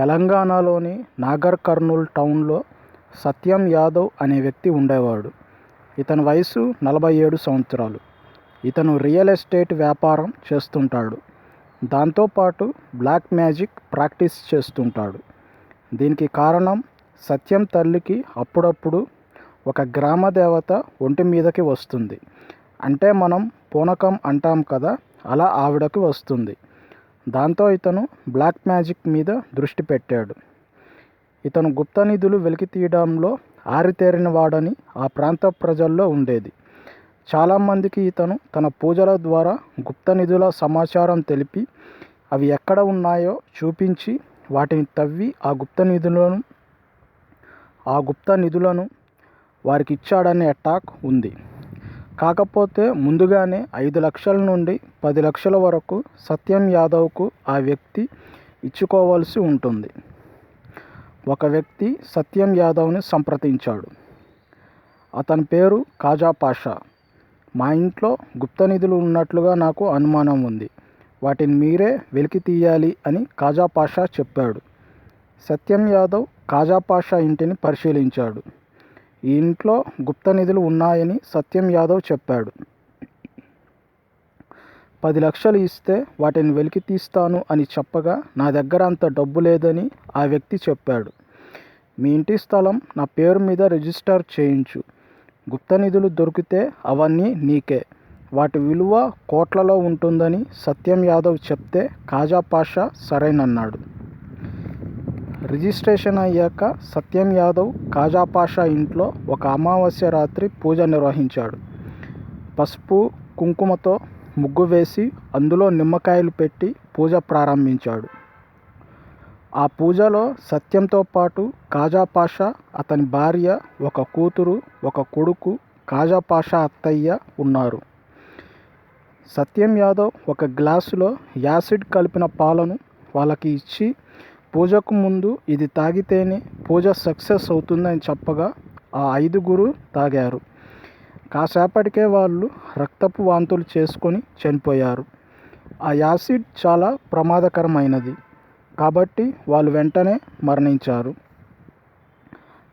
తెలంగాణలోని నాగర్ కర్నూల్ టౌన్లో సత్యం యాదవ్ అనే వ్యక్తి ఉండేవాడు. ఇతని వయసు 47 సంవత్సరాలు. ఇతను రియల్ ఎస్టేట్ వ్యాపారం చేస్తుంటాడు. దాంతోపాటు బ్లాక్ మ్యాజిక్ ప్రాక్టీస్ చేస్తుంటాడు. దీనికి కారణం సత్యం తల్లికి అప్పుడప్పుడు ఒక గ్రామ దేవత ఒంటి మీదకి వస్తుంది. అంటే మనం పూనకం అంటాం కదా, అలా ఆవిడకి వస్తుంది. దాంతో ఇతను బ్లాక్ మ్యాజిక్ మీద దృష్టి పెట్టాడు. ఇతను గుప్త నిధులు వెలికి తీయడంలో ఆరితేరిన వాడని ఆ ప్రాంత ప్రజల్లో ఉండేది. చాలామందికి ఇతను తన పూజల ద్వారా గుప్త నిధుల సమాచారం తెలిపి అవి ఎక్కడ ఉన్నాయో చూపించి వాటిని తవ్వి ఆ గుప్త నిధులను వారికి ఇచ్చాడనే టాక్ ఉంది. కాకపోతే ముందుగానే 5 లక్షల నుండి 10 లక్షల వరకు సత్యం యాదవ్కు ఆ వ్యక్తి ఇచ్చుకోవాల్సి ఉంటుంది. ఒక వ్యక్తి సత్యం యాదవ్ని సంప్రదించాడు. అతని పేరు ఖాజా పాషా. మా ఇంట్లో గుప్త నిధులు ఉన్నట్లుగా నాకు అనుమానం ఉంది. వాటిని మీరే వెలికి తీయాలి అని ఖాజా పాషా చెప్పాడు. సత్యం యాదవ్ ఖాజా పాషా ఇంటిని పరిశీలించాడు. ఈ ఇంట్లో గుప్త నిధులు ఉన్నాయని సత్యం యాదవ్ చెప్పాడు. 10 లక్షలు ఇస్తే వాటిని వెలికి తీస్తాను అని చెప్పగా నా దగ్గర అంత డబ్బు లేదని ఆ వ్యక్తి చెప్పాడు. మీ ఇంటి స్థలం నా పేరు మీద రిజిస్టర్ చేయించు. గుప్త నిధులు దొరికితే అవన్నీ నీకే. వాటి విలువ కోట్లలో ఉంటుందని సత్యం యాదవ్ చెప్తే ఖాజా పాషా సరేనన్నాడు. రిజిస్ట్రేషన్ అయ్యాక సత్యం యాదవ్ ఖాజా పాషా ఇంట్లో ఒక అమావాస్య రాత్రి పూజ నిర్వహించాడు. పసుపు కుంకుమతో ముగ్గు వేసి అందులో నిమ్మకాయలు పెట్టి పూజ ప్రారంభించాడు. ఆ పూజలో సత్యంతో పాటు ఖాజా పాషా, అతని భార్య, ఒక కూతురు, ఒక కొడుకు, ఖాజా పాషా అత్తయ్య ఉన్నారు. సత్యం యాదవ్ ఒక గ్లాసులో యాసిడ్ కలిపిన పాలను వాళ్ళకి ఇచ్చి పూజకు ముందు ఇది తాగితేనే పూజ సక్సెస్ అవుతుందని చెప్పగా ఆ 5గురు తాగారు. కాసేపటికే వాళ్ళు రక్తపు వాంతులు చేసుకొని చనిపోయారు. ఆ యాసిడ్ చాలా ప్రమాదకరమైనది కాబట్టి వాళ్ళు వెంటనే మరణించారు.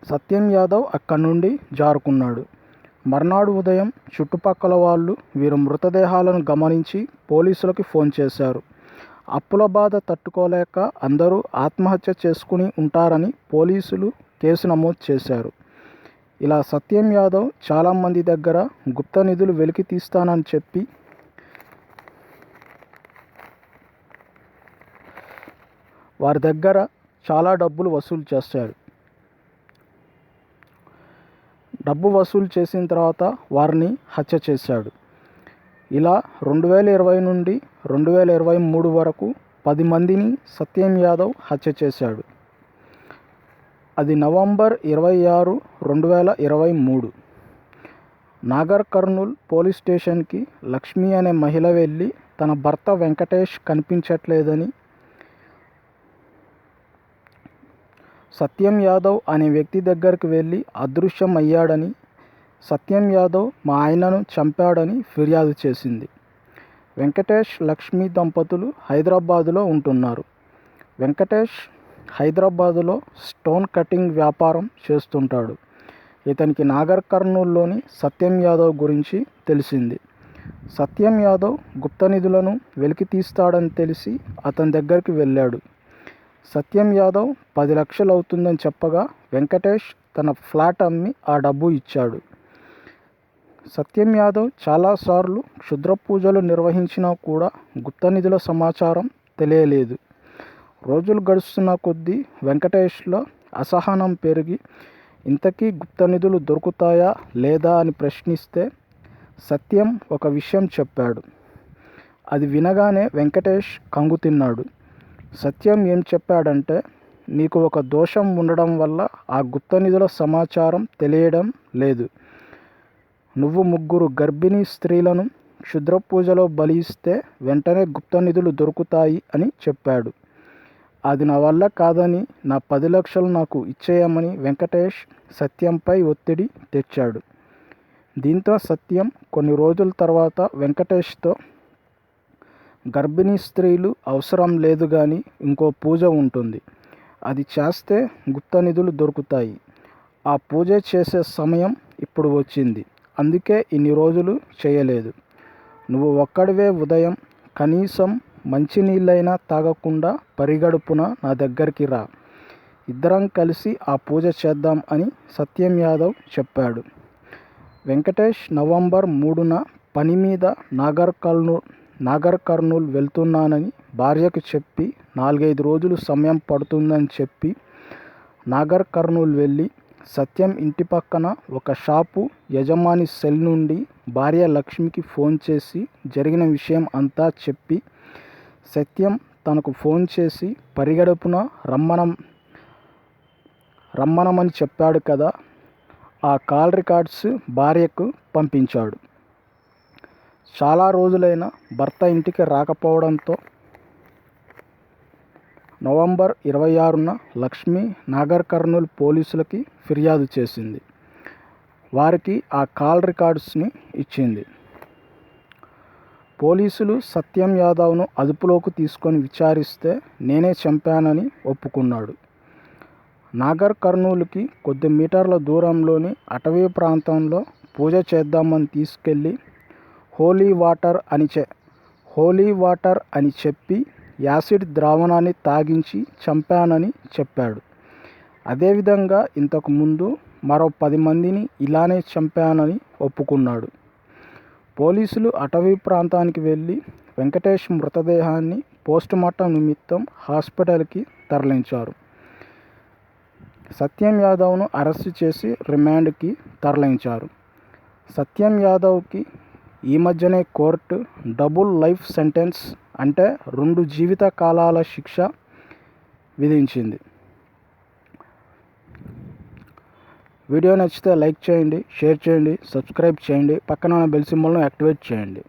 సత్యం యాదవ్ అక్కడి నుండి జారుకున్నాడు. మర్నాడు ఉదయం చుట్టుపక్కల వాళ్ళు వీరి మృతదేహాలను గమనించి పోలీసులకి ఫోన్ చేశారు. అప్పుల బాధ తట్టుకోలేక అందరూ ఆత్మహత్య చేసుకుని ఉంటారని పోలీసులు కేసు నమోదు చేశారు. ఇలా సత్యం యాదవ్ చాలామంది దగ్గర గుప్త నిధులు వెలికి తీస్తానని చెప్పి వారి దగ్గర చాలా డబ్బులు వసూలు చేశాడు. డబ్బు వసూలు చేసిన తర్వాత వారిని హత్య చేశాడు. ఇలా 2020 నుండి 2023 వరకు 10 మందిని సత్యం యాదవ్ హత్య చేశాడు. అది నవంబర్ 26, 2023. నాగర్ కర్నూల్ పోలీస్ స్టేషన్కి లక్ష్మి అనే మహిళ వెళ్ళి తన భర్త వెంకటేష్ కనిపించట్లేదని, సత్యం యాదవ్ అనే వ్యక్తి దగ్గరికి వెళ్ళి అదృశ్యం అయ్యాడని, సత్యం యాదవ్ మా ఆయనను చంపాడని ఫిర్యాదు చేసింది. వెంకటేష్, లక్ష్మి దంపతులు హైదరాబాదులో ఉంటున్నారు. వెంకటేష్ హైదరాబాదులో స్టోన్ కటింగ్ వ్యాపారం చేస్తుంటాడు. ఇతనికి నాగర్ కర్నూల్లోని సత్యం యాదవ్ గురించి తెలిసింది. సత్యం యాదవ్ గుప్త నిధులను వెలికి తీస్తాడని తెలిసి అతని దగ్గరికి వెళ్ళాడు. సత్యం యాదవ్ 10 లక్షలు అవుతుందని చెప్పగా వెంకటేష్ తన ఫ్లాట్ అమ్మి ఆ డబ్బు ఇచ్చాడు. సత్యం యాదవ్ చాలాసార్లు క్షుద్ర పూజలు నిర్వహించినా కూడా గుప్త నిధుల సమాచారం తెలియలేదు. రోజులు గడుస్తున్న కొద్దీ వెంకటేష్లో అసహనం పెరిగి ఇంతకీ గుప్త నిధులు దొరుకుతాయా లేదా అని ప్రశ్నిస్తే సత్యం ఒక విషయం చెప్పాడు. అది వినగానే వెంకటేష్ కంగు తిన్నాడు. సత్యం ఏం చెప్పాడంటే, నీకు ఒక దోషం ఉండడం వల్ల ఆ గుప్త నిధుల సమాచారం తెలియడం లేదు. నువ్వు 3 గర్భిణీ స్త్రీలను క్షుద్ర పూజలో బలి ఇస్తే వెంటనే గుప్త నిధులు దొరుకుతాయి అని చెప్పాడు. అది నా వల్ల కాదని నా 10 లక్షలు నాకు ఇచ్చేయమని వెంకటేష్ సత్యంపై ఒత్తిడి తెచ్చాడు. దీంతో సత్యం కొన్ని రోజుల తర్వాత వెంకటేష్తో, గర్భిణీ స్త్రీలు అవసరం లేదు కానీ ఇంకో పూజ ఉంటుంది, అది చేస్తే గుప్త నిధులు దొరుకుతాయి. ఆ పూజ చేసే సమయం ఇప్పుడు వచ్చింది. అందుకే ఇన్ని రోజులు చేయలేదు. నువ్వు ఒక్కడివే ఉదయం కనీసం మంచినీళ్ళైనా తాగకుండా పరిగడుపున నా దగ్గరికి రా. ఇద్దరం కలిసి ఆ పూజ చేద్దాం అని సత్యం యాదవ్ చెప్పాడు. వెంకటేష్ నవంబర్ 3న పని మీద నాగర్ కర్నూల్ వెళ్తున్నానని భార్యకు చెప్పి 4-5 రోజులు సమయం పడుతుందని చెప్పి నాగర్ కర్నూల్ వెళ్ళి సత్యం ఇంటి పక్కన ఒక షాపు యజమాని సెల్ నుండి భార్య లక్ష్మికి ఫోన్ చేసి జరిగిన విషయం అంతా చెప్పి సత్యం తనకు ఫోన్ చేసి పరిగడుపున రమ్మనమని చెప్పాడు కదా, ఆ కాల్ రికార్డ్స్ భార్యకు పంపించాడు. చాలా రోజులైన భర్త ఇంటికి రాకపోవడంతో నవంబర్ 26న లక్ష్మి నాగర్ కర్నూల్ పోలీసులకి ఫిర్యాదు చేసింది. వారికి ఆ కాల్ రికార్డ్స్ని ఇచ్చింది. పోలీసులు సత్యం యాదవ్ను అదుపులోకి తీసుకొని విచారిస్తే నేనే చంపానని ఒప్పుకున్నాడు. నాగర్ కర్నూలుకి కొద్ది మీటర్ల దూరంలోని అటవీ ప్రాంతంలో పూజ చేద్దామని తీసుకెళ్ళి హోలీ వాటర్ అని చెప్పి యాసిడ్ ద్రావణాన్ని తాగించి చంపానని చెప్పాడు. అదేవిధంగా ఇంతకు ముందు మరో 10 మందిని ఇలానే చంపానని ఒప్పుకున్నాడు. పోలీసులు అటవీ ప్రాంతానికి వెళ్ళి వెంకటేష్ మృతదేహాన్ని పోస్టుమార్టం నిమిత్తం హాస్పిటల్కి తరలించారు. సత్యం యాదవ్ను అరెస్టు చేసి రిమాండ్కి తరలించారు. సత్యం యాదవ్కి ఈ మధ్యనే కోర్టు డబుల్ లైఫ్ సెంటెన్స్ అంటే 2 జీవిత కాలాల శిక్ష విధించింది. వీడియో నచ్చితే లైక్ చేయండి, షేర్ చేయండి, సబ్స్క్రైబ్ చేయండి, పక్కన ఉన్న బెల్ సింబల్ను యాక్టివేట్ చేయండి.